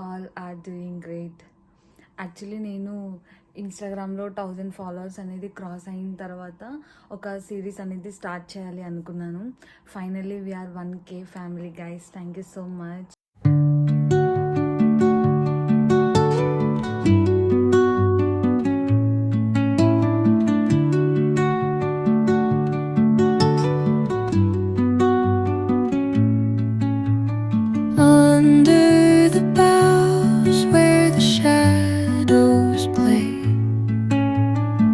All are doing great. Actually నేను ఇన్స్టాగ్రామ్లో 1000 followers అనేది క్రాస్ అయిన తర్వాత ఒక సిరీస్ అనేది స్టార్ట్ చేయాలి అనుకున్నాను. Finally we are 1K family guys. Thank you so much. Under the boughs where the shadows play,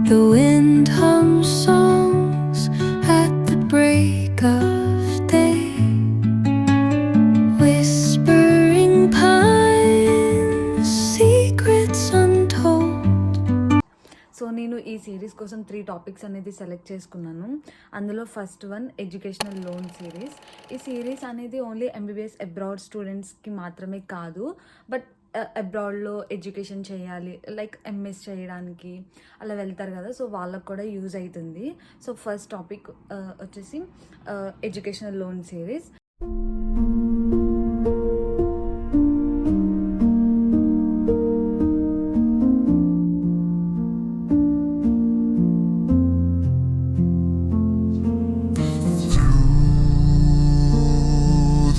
the wind hums songs at the break of day, whispering pines, secrets untold. So నేను ఈ series కోసం 3 topics అనేది select చేసుకున్నాను. అందులో first one educational loan series. ఈ series అనేది only MBBS abroad స్టూడెంట్స్కి మాత్రమే కాదు, బట్ అబ్రాడ్లో ఎడ్యుకేషన్ చేయాలి, లైక్ MS చేయడానికి అలా వెళ్తారు కదా, సో వాళ్ళకు కూడా యూజ్ అవుతుంది. సో ఫస్ట్ టాపిక్ వచ్చేసి educational loan series.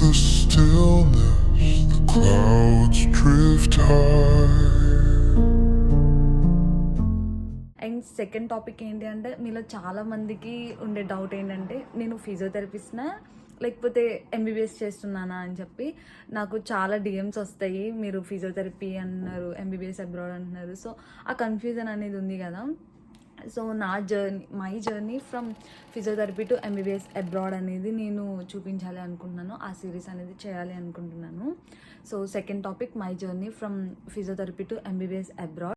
The stillness, the clouds drift high. And second topic ఏంటి అంటే, మీలో చాలామందికి ఉండే డౌట్ ఏంటంటే నేను ఫిజియోథెరపిస్ట్నా లేకపోతే MBBS చేస్తున్నానా అని చెప్పి. నాకు చాలా DMs వస్తాయి, మీరు ఫిజియోథెరపీ అన్నారు, MBBS అబ్రాడ్ అంటున్నారు. సో ఆ కన్ఫ్యూజన్ అనేది ఉంది కదా. So my journey from physiotherapy to MBBS abroad అనేది నేను చూపించాలి అనుకుంటున్నాను. ఆ సిరీస్ అనేది చేయాలి అనుకుంటున్నాను. So second topic my journey from physiotherapy to MBBS abroad.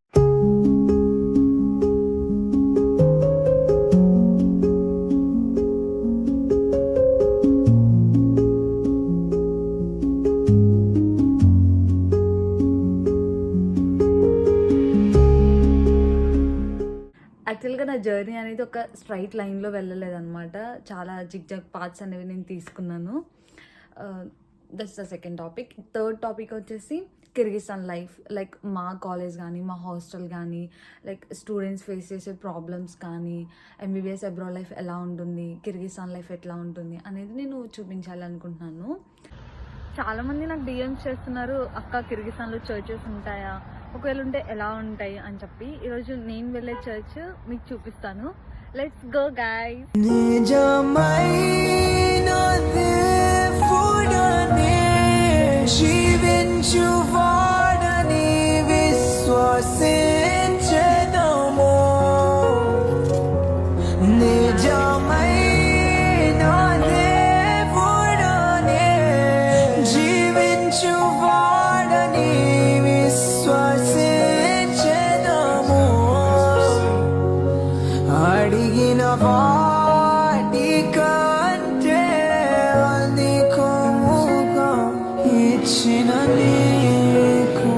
యాక్చువల్గా నా జర్నీ అనేది ఒక స్ట్రైట్ లైన్లో వెళ్ళలేదన్నమాట. చాలా జిగ్జాగ్ పాత్స్ అనేవి నేను తీసుకున్నాను. That's the second topic. Third topic వచ్చేసి కిర్గిస్తాన్ లైఫ్, లైక్ మా కాలేజ్ కానీ మా హాస్టల్ కానీ, లైక్ స్టూడెంట్స్ ఫేస్ చేసే ప్రాబ్లమ్స్ కానీ, MBBS అబ్రాడ్ లైఫ్ ఎలా ఉంటుంది, కిర్గిస్తాన్ లైఫ్ ఎట్లా ఉంటుంది అనేది నేను చూపించాలి అనుకుంటున్నాను. చాలామంది నాకు DMs చేస్తున్నారు, అక్క కిర్గిస్తాన్లో చర్చెస్ ఉంటాయా, ఒకవేళ ఉంటే ఎలా ఉంటాయి అని చెప్పి. ఈరోజు నేను వెళ్ళే చర్చ్ మీకు చూపిస్తాను. Let's go guys. అడిగిన వాటి కంటే నీకు ఇచ్చిన నీకు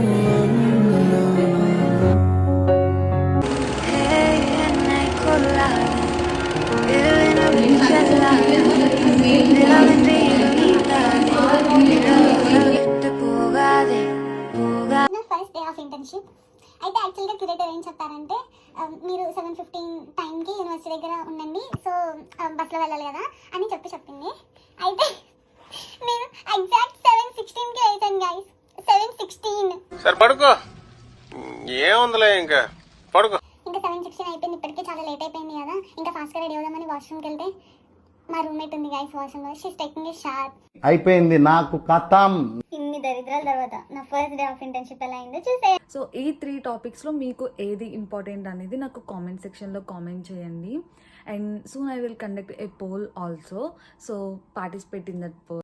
ఫస్ట్ డే ఆఫ్ ఇంటర్న్షిప్ అయితే యాక్చువల్గా క్యూరేటర్ ఏం చెప్పారంటే, మీరు 7:15 టైంకి యూనివర్సిటీ దగ్గర ఉండండి, సో బస్లో వెళ్ళాలి కదా అని చెప్పింది. అయితే నేను ఎగ్జాక్ట్ 7:16కి వెళ్తాను గైస్. 7:16 సరే పడుకో, ఏముందిలే ఇంకా పడుకో. ఇంకా 7:16 అయిపోయింది, ఇప్పటికే చాలా లేట్ అయిపోయింది కదా. ఇంకా ఫాస్ట్గా రెడీ అవుదామని వాష్రూమ్కి వెళ్తే మా రూమ్మేట్ ఉంది గైస్ వాష్రూమ్లో. She's taking a shower. అయిపోయింది నాకు కథం. ఇన్ని దరిద్రాల తర్వాత నా ఫస్ట్ డే ఆఫ్ ఇంటర్న్షిప్ ఎలా అయిందో చూసే. సో ఈ 3 టాపిక్స్లో మీకు ఏది ఇంపార్టెంట్ అనేది నాకు కామెంట్ సెక్షన్లో కామెంట్ చేయండి. And soon I will conduct a poll also, so participate in that pole.